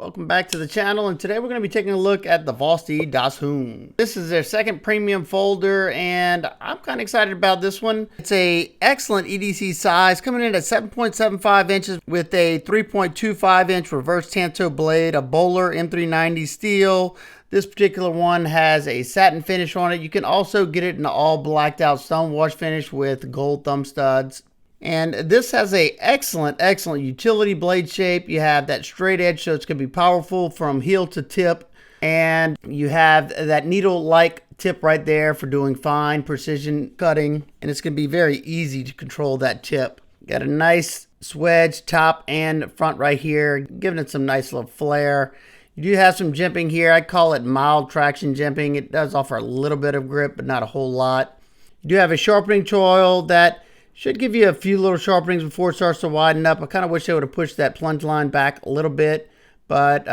Welcome back to the channel, and today we're going to be taking a look at the Vosteed Dachshund. This is their second premium folder, and I'm kind of excited about this one. It's a excellent EDC size, coming in at 7.75 inches with a 3.25 inch reverse tanto blade, a Bowler M390 steel. This particular one has a satin finish on it. You can also get it in all blacked out stone wash finish with gold thumb studs. And this has a excellent utility blade shape. You have that straight edge, so it's going to be powerful from heel to tip. And you have that needle-like tip right there for doing fine precision cutting. And it's going to be very easy to control that tip. Got a nice swedge top and front right here, giving it some nice little flair. You do have some jimping here. I call it mild traction jimping. It does offer a little bit of grip, but not a whole lot. You do have a sharpening choil that should give you a few little sharpenings before it starts to widen up. I kind of wish they would have pushed that plunge line back a little bit, but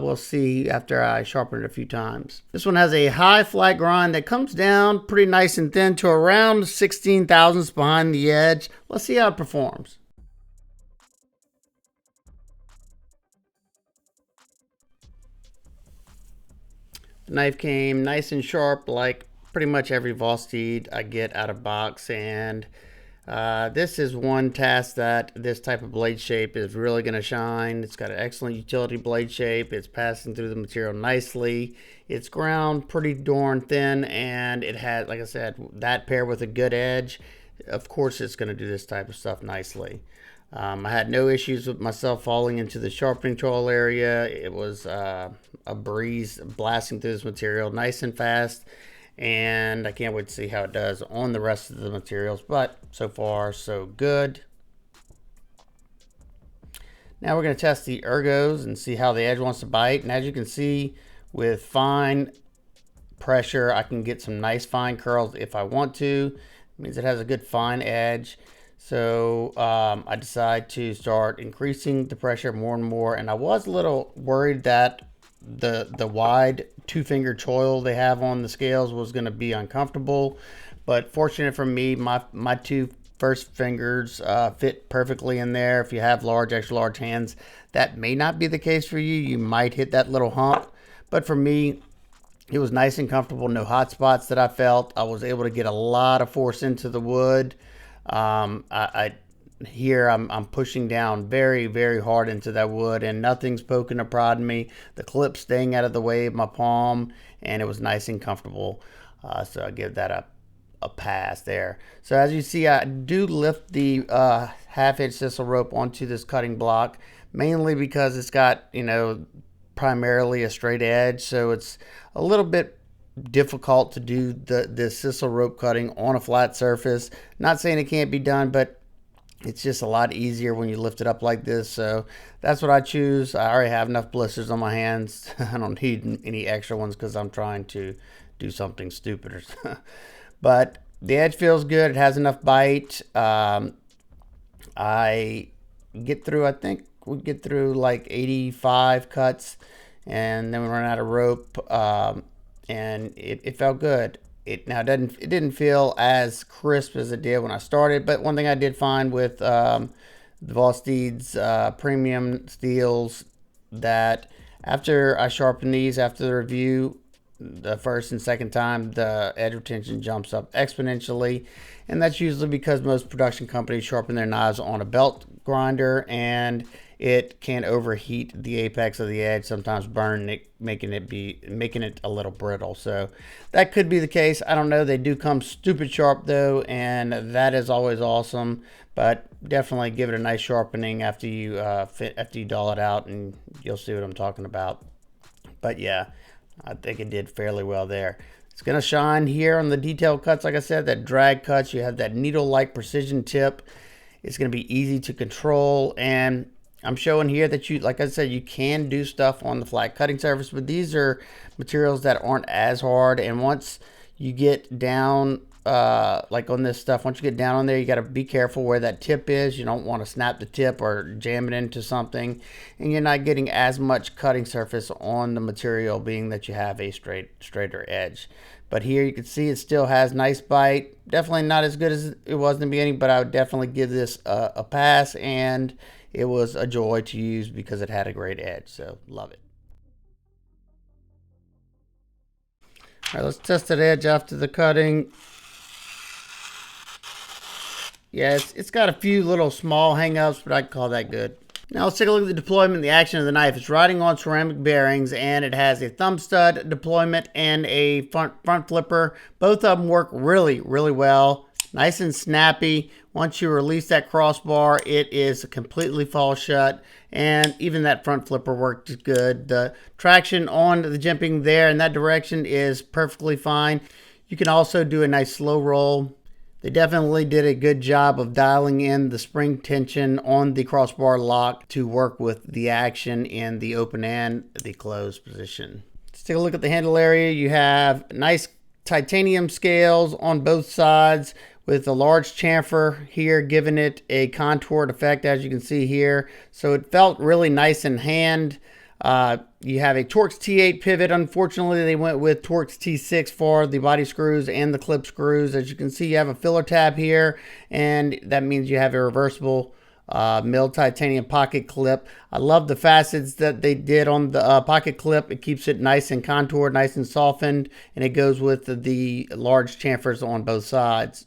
we'll see after I sharpen it a few times. This one has a high flat grind that comes down pretty nice and thin to around 16 thousandths behind the edge. Let's see how it performs. The knife came nice and sharp like pretty much every Vosteed I get out of box, and this is one task that this type of blade shape is really going to shine. It's got an excellent utility blade shape. It's passing through the material nicely. It's ground pretty darn thin, and it has, like I said, that paired with a good edge, of course it's going to do this type of stuff nicely. I had no issues with myself falling into the sharpening choil area. It was a breeze blasting through this material nice and fast. And I can't wait to see how it does on the rest of the materials, but so far so good. Now we're going to test the ergos and see how the edge wants to bite. And as you can see, with fine pressure, I can get some nice fine curls if I want to. It means it has a good fine edge. So I decided to start increasing the pressure more and more. And I was a little worried that the wide two-finger choil they have on the scales was going to be uncomfortable, but fortunate for me, my two first fingers fit perfectly in there. If you have large, extra large hands, that may not be the case for you. You might hit that little hump, but for me, it was nice and comfortable. No hot spots that I felt. I was able to get a lot of force into the wood. Here I'm pushing down very hard into that wood, and nothing's poking or prodding me. The clip's staying out of the way of my palm, and it was nice and comfortable. So I give that a pass there. So as you see, I do lift the half-inch sisal rope onto this cutting block, mainly because it's got, you know, primarily a straight edge, so it's a little bit difficult to do the sisal rope cutting on a flat surface. Not saying it can't be done, but it's just a lot easier when you lift it up like this. So that's what I choose. I already have enough blisters on my hands. I don't need any extra ones because I'm trying to do something stupid. But the edge feels good. It has enough bite. I think we get through like 85 cuts, and then we run out of rope, and it felt good. It didn't feel as crisp as it did when I started, but one thing I did find with the Vosteed's premium steels, that after I sharpen these after the review, the first and second time, the edge retention jumps up exponentially, and that's usually because most production companies sharpen their knives on a belt grinder, and it can overheat the apex of the edge, sometimes burn it, making it a little brittle. So that could be the case. I don't know. They do come stupid sharp though, and that is always awesome. But definitely give it a nice sharpening after you dull it out, and you'll see what I'm talking about. But yeah, I think it did fairly well there. It's gonna shine here on the detailed cuts. Like I said, that drag cuts, you have that needle-like precision tip. It's gonna be easy to control, and I'm showing here that like I said, you can do stuff on the flat cutting surface, but these are materials that aren't as hard. And once you get down, like on this stuff, once you get down on there, you got to be careful where that tip is. You don't want to snap the tip or jam it into something, and you're not getting as much cutting surface on the material, being that you have a straighter edge. But here you can see it still has nice bite. Definitely not as good as it was in the beginning, but I would definitely give this a pass, and it was a joy to use because it had a great edge. So love it. All right, let's test that edge after the cutting. Yeah, it's got a few little small hang-ups, but I'd call that good. Now let's take a look at the deployment and the action of the knife. It's riding on ceramic bearings, and it has a thumb stud deployment and a front flipper. Both of them work really, really well. Nice and snappy. Once you release that crossbar, it is completely fall shut, and even that front flipper worked good. The traction on the jimping there in that direction is perfectly fine. You can also do a nice slow roll. They definitely did a good job of dialing in the spring tension on the crossbar lock to work with the action in the open and the closed position. Let's take a look at the handle area. You have nice titanium scales on both sides with a large chamfer here giving it a contoured effect, as you can see here. So it felt really nice in hand. You have a Torx T8 pivot. Unfortunately, they went with Torx T6 for the body screws and the clip screws. As you can see, you have a filler tab here, and that means you have a reversible milled titanium pocket clip. I love the facets that they did on the pocket clip. It keeps it nice and contoured, nice and softened, and it goes with the large chamfers on both sides.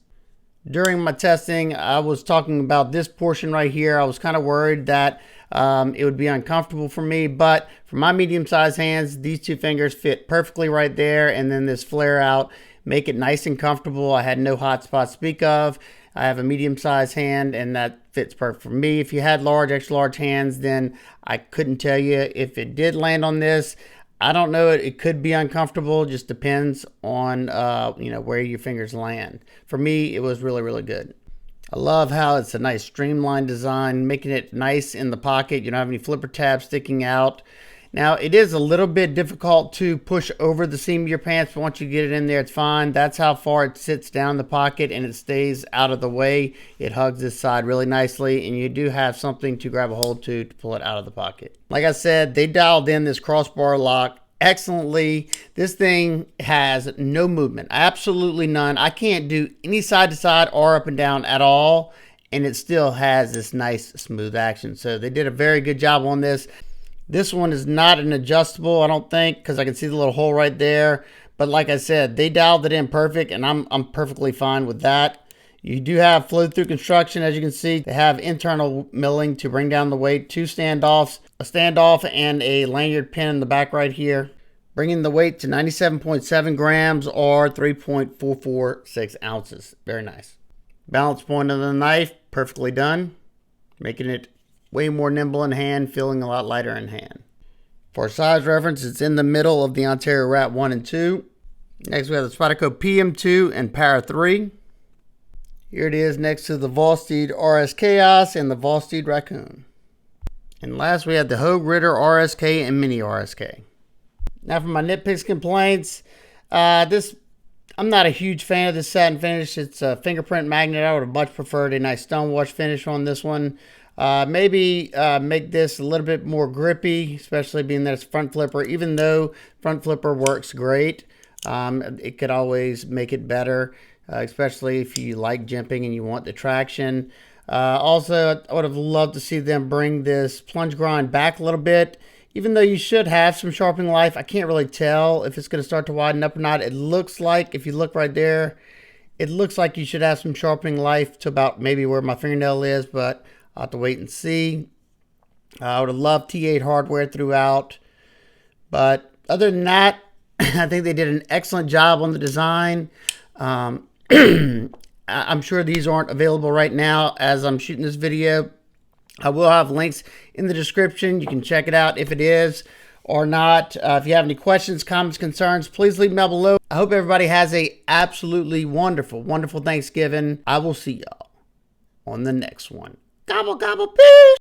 During my testing, I was talking about this portion right here. I was kind of worried that it would be uncomfortable for me, but for my medium-sized hands, these two fingers fit perfectly right there, and then this flare out make it nice and comfortable. I had no hot spots to speak of. I have a medium-sized hand, and that fits perfect for me. If you had large, extra large hands, then I couldn't tell you if it did land on this. I don't know. It could be uncomfortable. Just depends on where your fingers land. For me, it was really, really good. I love how it's a nice streamlined design, making it nice in the pocket. You don't have any flipper tabs sticking out. Now, it is a little bit difficult to push over the seam of your pants, but once you get it in there, it's fine. That's how far it sits down the pocket, and it stays out of the way. It hugs this side really nicely, and you do have something to grab a hold to pull it out of the pocket. Like I said, they dialed in this crossbar lock excellently. This thing has no movement, absolutely none. I can't do any side to side or up and down at all, and it still has this nice smooth action. So they did a very good job on this. This one is not an adjustable, I don't think, because I can see the little hole right there. But like I said, they dialed it in perfect, and I'm perfectly fine with that. You do have flow-through construction, as you can see. They have internal milling to bring down the weight, two standoffs, a standoff, and a lanyard pin in the back right here, bringing the weight to 97.7 grams or 3.446 ounces. Very nice. Balance point of the knife, perfectly done, making it way more nimble in hand, feeling a lot lighter in hand. For size reference, it's in the middle of the Ontario Rat 1 and 2. Next, we have the Spyderco PM2 and Para 3. Here it is next to the Vosteed RS Chaos and the Vosteed Raccoon. And last, we have the Hogue Ritter RSK and Mini RSK. Now for my nitpicks, complaints. I'm not a huge fan of this satin finish. It's a fingerprint magnet. I would have much preferred a nice stonewash finish on this one. Maybe make this a little bit more grippy, especially being that it's front flipper. Even though front flipper works great, it could always make it better, especially if you like jimping and you want the traction. Also, I would have loved to see them bring this plunge grind back a little bit. Even though you should have some sharpening life, I can't really tell if it's going to start to widen up or not. It looks like, if you look right there, it looks like you should have some sharpening life to about maybe where my fingernail is, but I'll have to wait and see. I would have loved T8 hardware throughout. But other than that, I think they did an excellent job on the design. I'm sure these aren't available right now as I'm shooting this video. I will have links in the description. You can check it out if it is or not. If you have any questions, comments, concerns, please leave them down below. I hope everybody has a absolutely wonderful, wonderful Thanksgiving. I will see y'all on the next one. Gobble, gobble, peace.